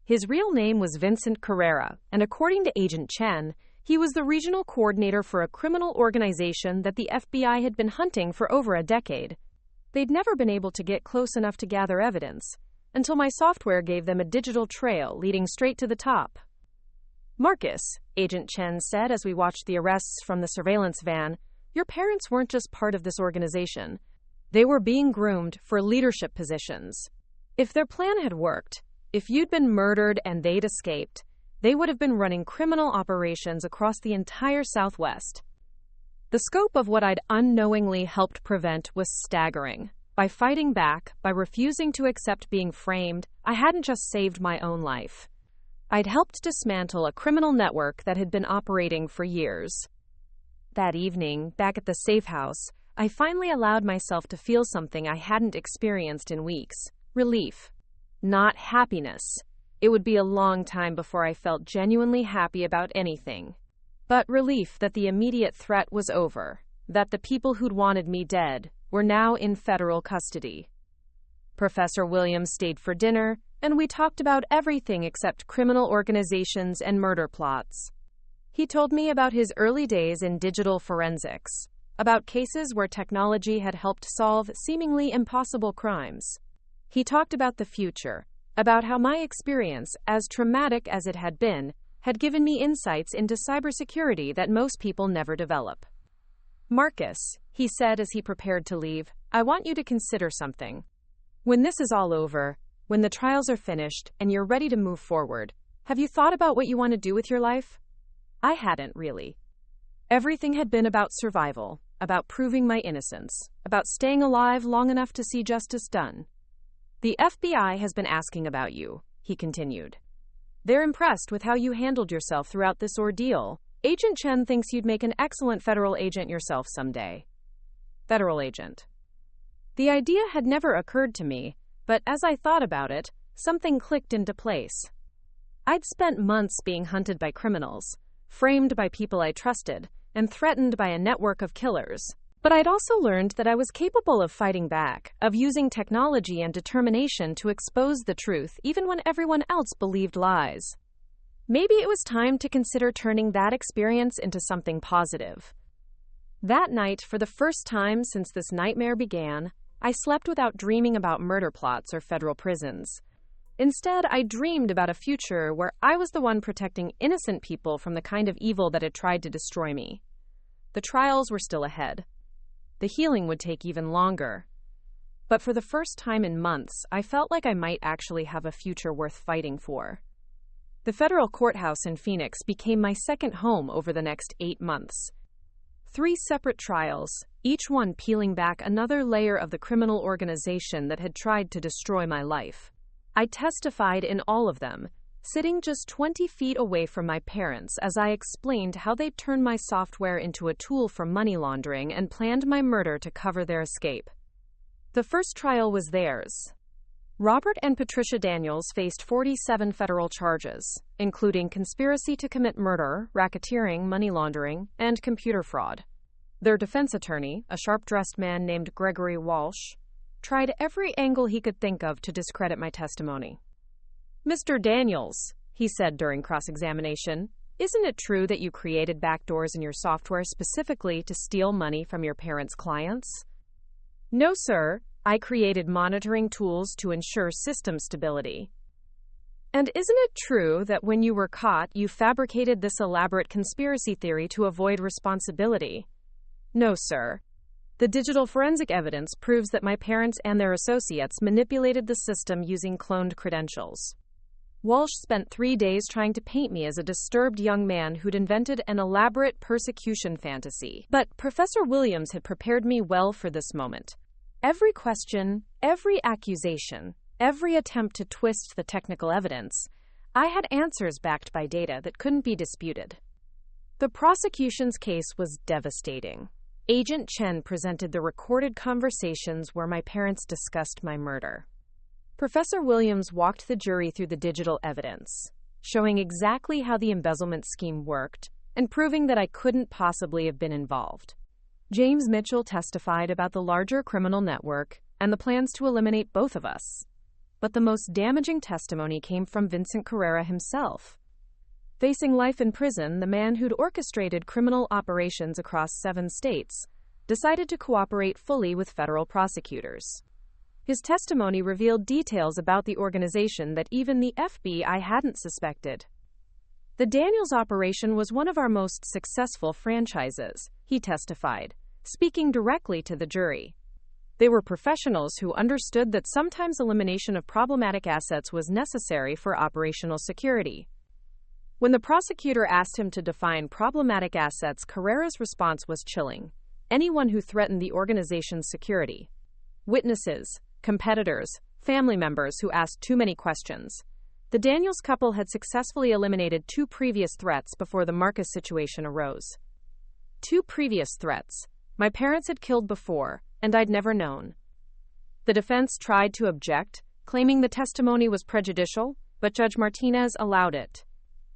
his real name was Vincent Carrera, and according to Agent Chen, he was the regional coordinator for a criminal organization that the FBI had been hunting for over a decade. They'd never been able to get close enough to gather evidence, until my software gave them a digital trail leading straight to the top. Marcus, Agent Chen said as we watched the arrests from the surveillance van, your parents weren't just part of this organization. They were being groomed for leadership positions. If their plan had worked, if you'd been murdered and they'd escaped, they would have been running criminal operations across the entire Southwest. The scope of what I'd unknowingly helped prevent was staggering. By fighting back, by refusing to accept being framed, I hadn't just saved my own life. I'd helped dismantle a criminal network that had been operating for years. That evening, back at the safe house, I finally allowed myself to feel something I hadn't experienced in weeks. Relief. Not happiness. It would be a long time before I felt genuinely happy about anything. But relief that the immediate threat was over, that the people who'd wanted me dead were now in federal custody. Professor Williams stayed for dinner, and we talked about everything except criminal organizations and murder plots. He told me about his early days in digital forensics, about cases where technology had helped solve seemingly impossible crimes. He talked about the future, about how my experience, as traumatic as it had been, had given me insights into cybersecurity that most people never develop. Marcus, he said as he prepared to leave, I want you to consider something. When this is all over, when the trials are finished and you're ready to move forward, have you thought about what you want to do with your life? I hadn't really. Everything had been about survival, about proving my innocence, about staying alive long enough to see justice done. The FBI has been asking about you, he continued. They're impressed with how you handled yourself throughout this ordeal. Agent Chen thinks you'd make an excellent federal agent yourself someday. Federal agent. The idea had never occurred to me, but as I thought about it, something clicked into place. I'd spent months being hunted by criminals, framed by people I trusted, and threatened by a network of killers. But I'd also learned that I was capable of fighting back, of using technology and determination to expose the truth even when everyone else believed lies. Maybe it was time to consider turning that experience into something positive. That night, for the first time since this nightmare began, I slept without dreaming about murder plots or federal prisons. Instead, I dreamed about a future where I was the one protecting innocent people from the kind of evil that had tried to destroy me. The trials were still ahead. The healing would take even longer. But for the first time in months, I felt like I might actually have a future worth fighting for. The federal courthouse in Phoenix became my second home over the next 8 months. 3 separate trials, each one peeling back another layer of the criminal organization that had tried to destroy my life. I testified in all of them, sitting just 20 feet away from my parents as I explained how they'd turned my software into a tool for money laundering and planned my murder to cover their escape. The first trial was theirs. Robert and Patricia Daniels faced 47 federal charges, including conspiracy to commit murder, racketeering, money laundering, and computer fraud. Their defense attorney, a sharp-dressed man named Gregory Walsh, tried every angle he could think of to discredit my testimony. Mr. Daniels, he said during cross-examination, isn't it true that you created backdoors in your software specifically to steal money from your parents' clients? No, sir. I created monitoring tools to ensure system stability. And isn't it true that when you were caught, you fabricated this elaborate conspiracy theory to avoid responsibility? No, sir. The digital forensic evidence proves that my parents and their associates manipulated the system using cloned credentials. Walsh spent 3 days trying to paint me as a disturbed young man who'd invented an elaborate persecution fantasy. But Professor Williams had prepared me well for this moment. Every question, every accusation, every attempt to twist the technical evidence, I had answers backed by data that couldn't be disputed. The prosecution's case was devastating. Agent Chen presented the recorded conversations where my parents discussed my murder. Professor Williams walked the jury through the digital evidence, showing exactly how the embezzlement scheme worked and proving that I couldn't possibly have been involved. James Mitchell testified about the larger criminal network and the plans to eliminate both of us. But the most damaging testimony came from Vincent Carrera himself. Facing life in prison, the man who'd orchestrated criminal operations across 7 states decided to cooperate fully with federal prosecutors. His testimony revealed details about the organization that even the FBI hadn't suspected. The Daniels operation was one of our most successful franchises, he testified, speaking directly to the jury. They were professionals who understood that sometimes elimination of problematic assets was necessary for operational security. When the prosecutor asked him to define problematic assets, Carrera's response was chilling. Anyone who threatened the organization's security. Witnesses, competitors, family members who asked too many questions. The Daniels couple had successfully eliminated 2 previous threats before the Marcus situation arose. 2 previous threats. My parents had killed before, and I'd never known. The defense tried to object, claiming the testimony was prejudicial, but Judge Martinez allowed it.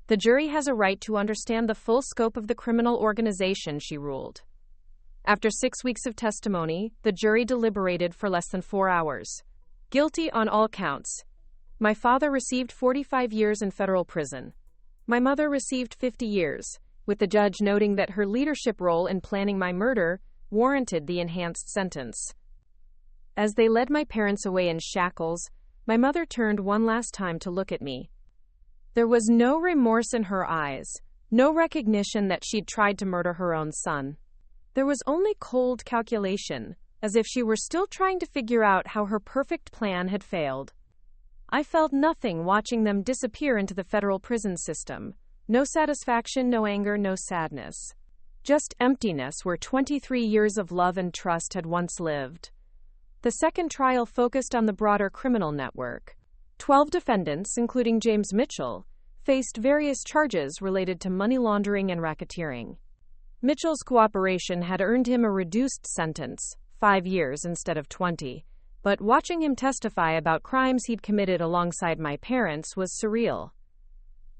The jury has a right to understand the full scope of the criminal organization, she ruled. After 6 weeks of testimony, the jury deliberated for less than 4 hours. Guilty on all counts. My father received 45 years in federal prison. My mother received 50 years, with the judge noting that her leadership role in planning my murder warranted the enhanced sentence. As they led my parents away in shackles, my mother turned one last time to look at me. There was no remorse in her eyes, no recognition that she'd tried to murder her own son. There was only cold calculation, as if she were still trying to figure out how her perfect plan had failed. I felt nothing watching them disappear into the federal prison system. No satisfaction, no anger, no sadness. Just emptiness where 23 years of love and trust had once lived. The second trial focused on the broader criminal network. 12 defendants, including James Mitchell, faced various charges related to money laundering and racketeering. Mitchell's cooperation had earned him a reduced sentence, 5 years instead of 20, but watching him testify about crimes he'd committed alongside my parents was surreal.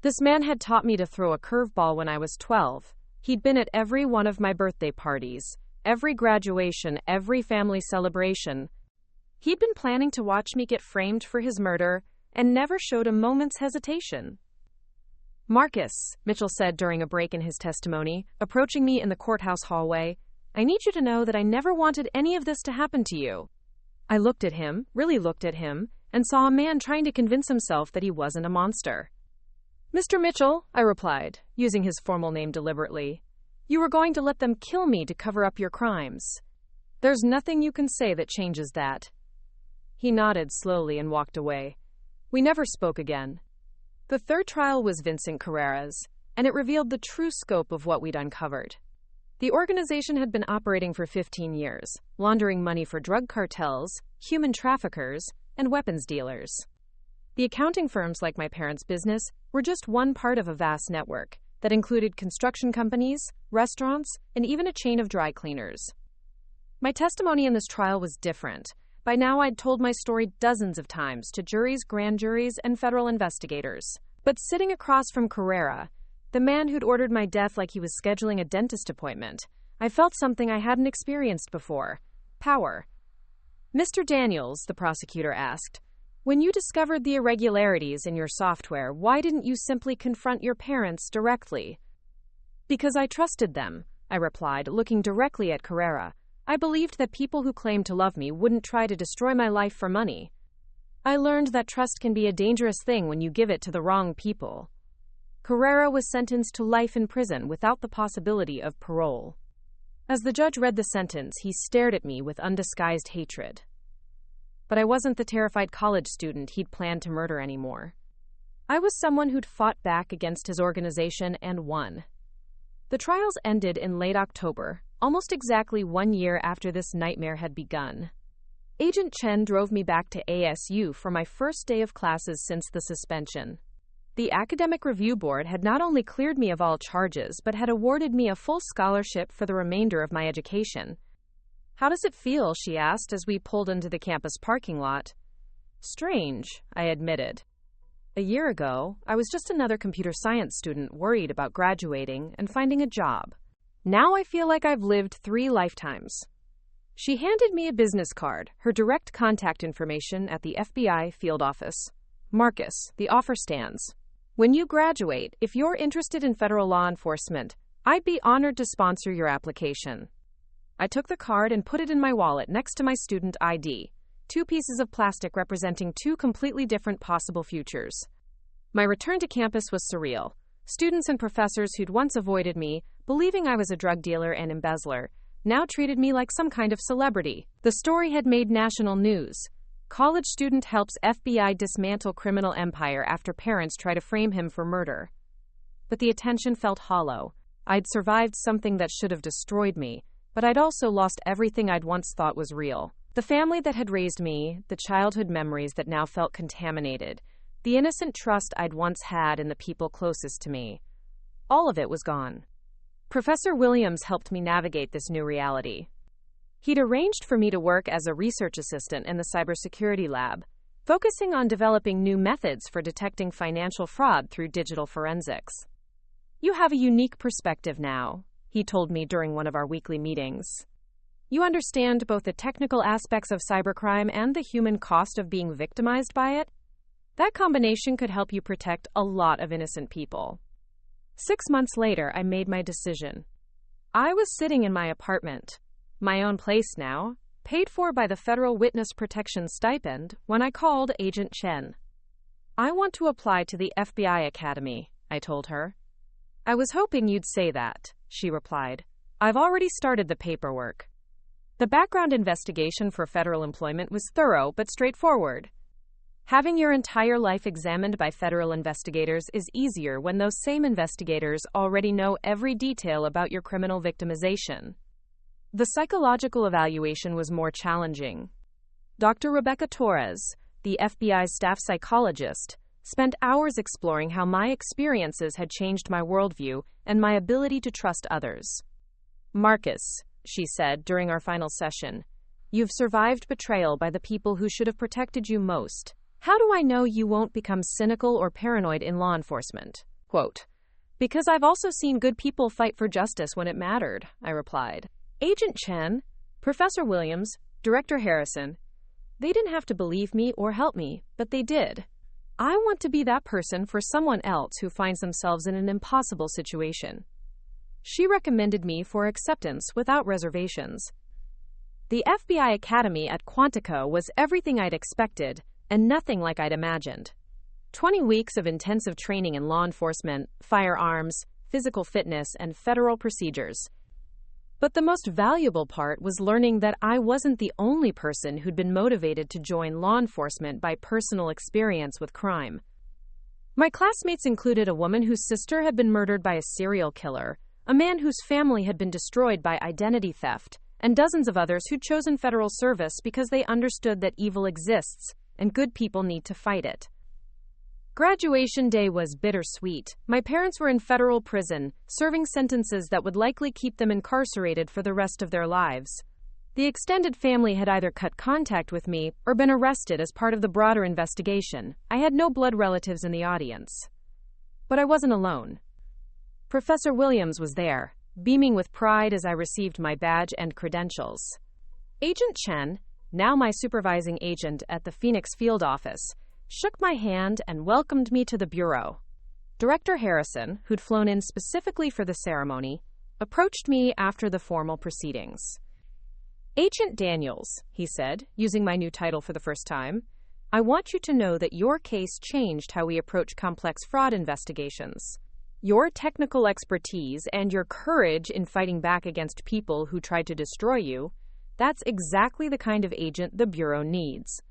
This man had taught me to throw a curveball when I was 12. He'd been at every one of my birthday parties, every graduation, every family celebration. He'd been planning to watch me get framed for his murder and never showed a moment's hesitation. Marcus, Mitchell said during a break in his testimony, approaching me in the courthouse hallway, I need you to know that I never wanted any of this to happen to you. I looked at him, really looked at him, and saw a man trying to convince himself that he wasn't a monster. Mr. Mitchell, I replied, using his formal name deliberately, you were going to let them kill me to cover up your crimes. There's nothing you can say that changes that. He nodded slowly and walked away. We never spoke again. The third trial was Vincent Carrera's, and it revealed the true scope of what we'd uncovered. The organization had been operating for 15 years, laundering money for drug cartels, human traffickers, and weapons dealers. The accounting firms like my parents' business were just one part of a vast network that included construction companies, restaurants, and even a chain of dry cleaners. My testimony in this trial was different. By now, I'd told my story dozens of times to juries, grand juries, and federal investigators. But sitting across from Carrera, the man who'd ordered my death like he was scheduling a dentist appointment, I felt something I hadn't experienced before. Power. Mr. Daniels, the prosecutor asked, when you discovered the irregularities in your software, why didn't you simply confront your parents directly? Because I trusted them, I replied, looking directly at Carrera. I believed that people who claimed to love me wouldn't try to destroy my life for money. I learned that trust can be a dangerous thing when you give it to the wrong people. Carrera was sentenced to life in prison without the possibility of parole. As the judge read the sentence, he stared at me with undisguised hatred. But I wasn't the terrified college student he'd planned to murder anymore. I was someone who'd fought back against his organization and won. The trials ended in late October, almost exactly 1 year after this nightmare had begun. Agent Chen drove me back to ASU for my first day of classes since the suspension. The Academic Review Board had not only cleared me of all charges, but had awarded me a full scholarship for the remainder of my education. "How does it feel?" she asked as we pulled into the campus parking lot. "Strange," I admitted. A year ago, I was just another computer science student worried about graduating and finding a job. Now I feel like I've lived 3 lifetimes. She handed me a business card, her direct contact information at the FBI field office. "Marcus, the offer stands. When you graduate, if you're interested in federal law enforcement, I'd be honored to sponsor your application." I took the card and put it in my wallet next to my student ID, 2 pieces of plastic representing 2 completely different possible futures. My return to campus was surreal. Students and professors who'd once avoided me, believing I was a drug dealer and embezzler, now treated me like some kind of celebrity. The story had made national news. College student helps FBI dismantle criminal empire after parents try to frame him for murder. But the attention felt hollow. I'd survived something that should have destroyed me, but I'd also lost everything I'd once thought was real. The family that had raised me, the childhood memories that now felt contaminated, the innocent trust I'd once had in the people closest to me. All of it was gone. Professor Williams helped me navigate this new reality. He'd arranged for me to work as a research assistant in the cybersecurity lab, focusing on developing new methods for detecting financial fraud through digital forensics. "You have a unique perspective now," he told me during one of our weekly meetings. "You understand both the technical aspects of cybercrime and the human cost of being victimized by it. That combination could help you protect a lot of innocent people." 6 months later, I made my decision. I was sitting in my apartment, my own place now, paid for by the Federal Witness Protection Stipend, when I called Agent Chen. "I want to apply to the FBI Academy," I told her. "I was hoping you'd say that," she replied. "I've already started the paperwork." The background investigation for federal employment was thorough but straightforward. Having your entire life examined by federal investigators is easier when those same investigators already know every detail about your criminal victimization. The psychological evaluation was more challenging. Dr. Rebecca Torres, the FBI staff psychologist, spent hours exploring how my experiences had changed my worldview and my ability to trust others. "Marcus," she said during our final session, "you've survived betrayal by the people who should have protected you most. How do I know you won't become cynical or paranoid in law enforcement?" Quote, "Because I've also seen good people fight for justice when it mattered," I replied. Agent Chen, Professor Williams, Director Harrison, they didn't have to believe me or help me, but they did. I want to be that person for someone else who finds themselves in an impossible situation. She recommended me for acceptance without reservations. The FBI Academy at Quantico was everything I'd expected, and nothing like I'd imagined. 20 weeks of intensive training in law enforcement, firearms, physical fitness, and federal procedures. But the most valuable part was learning that I wasn't the only person who'd been motivated to join law enforcement by personal experience with crime. My classmates included a woman whose sister had been murdered by a serial killer, a man whose family had been destroyed by identity theft, and dozens of others who'd chosen federal service because they understood that evil exists and good people need to fight it. Graduation day was bittersweet. My parents were in federal prison, serving sentences that would likely keep them incarcerated for the rest of their lives. The extended family had either cut contact with me or been arrested as part of the broader investigation. I had no blood relatives in the audience. But I wasn't alone. Professor Williams was there, beaming with pride as I received my badge and credentials. Agent Chen, now my supervising agent at the Phoenix field office, shook my hand and welcomed me to the bureau. Director Harrison, who'd flown in specifically for the ceremony, approached me after the formal proceedings. "Agent Daniels," he said, using my new title for the first time, "I want you to know that your case changed how we approach complex fraud investigations. Your technical expertise and your courage in fighting back against people who tried to destroy you, that's exactly the kind of agent the Bureau needs."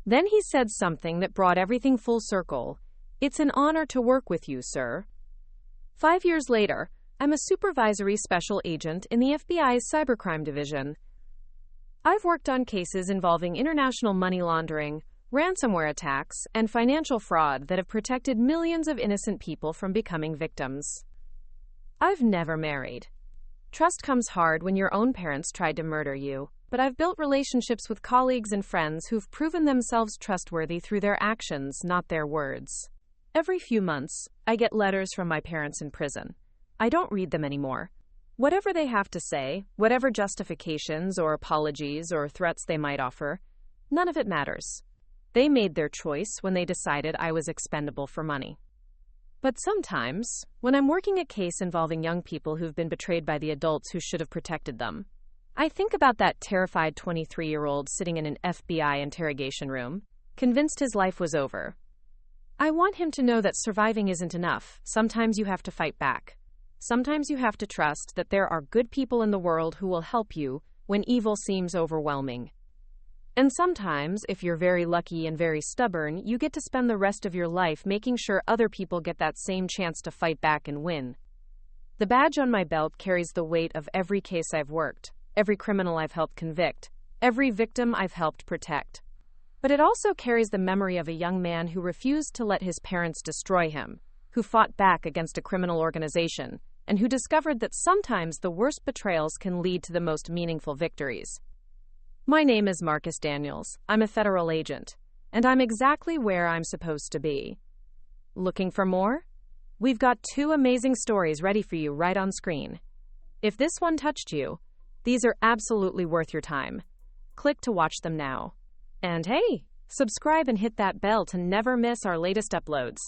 Then he said something that brought everything full circle. It's an honor to work with you, sir. 5 years later, I'm a supervisory special agent in the FBI's cybercrime division. I've worked on cases involving international money laundering, ransomware attacks, and financial fraud that have protected millions of innocent people from becoming victims. I've never married. Trust comes hard when your own parents tried to murder you, but I've built relationships with colleagues and friends who've proven themselves trustworthy through their actions, not their words. Every few months, I get letters from my parents in prison. I don't read them anymore. Whatever they have to say, whatever justifications or apologies or threats they might offer, none of it matters. They made their choice when they decided I was expendable for money. But sometimes, when I'm working a case involving young people who've been betrayed by the adults who should have protected them, I think about that terrified 23-year-old sitting in an FBI interrogation room, convinced his life was over. I want him to know that surviving isn't enough. Sometimes you have to fight back. Sometimes you have to trust that there are good people in the world who will help you when evil seems overwhelming. And sometimes, if you're very lucky and very stubborn, you get to spend the rest of your life making sure other people get that same chance to fight back and win. The badge on my belt carries the weight of every case I've worked, every criminal I've helped convict, every victim I've helped protect. But it also carries the memory of a young man who refused to let his parents destroy him, who fought back against a criminal organization, and who discovered that sometimes the worst betrayals can lead to the most meaningful victories. My name is Marcus Daniels. I'm a federal agent, and I'm exactly where I'm supposed to be. Looking for more? We've got 2 amazing stories ready for you right on screen. If this one touched you, these are absolutely worth your time. Click to watch them now. And hey, subscribe and hit that bell to never miss our latest uploads.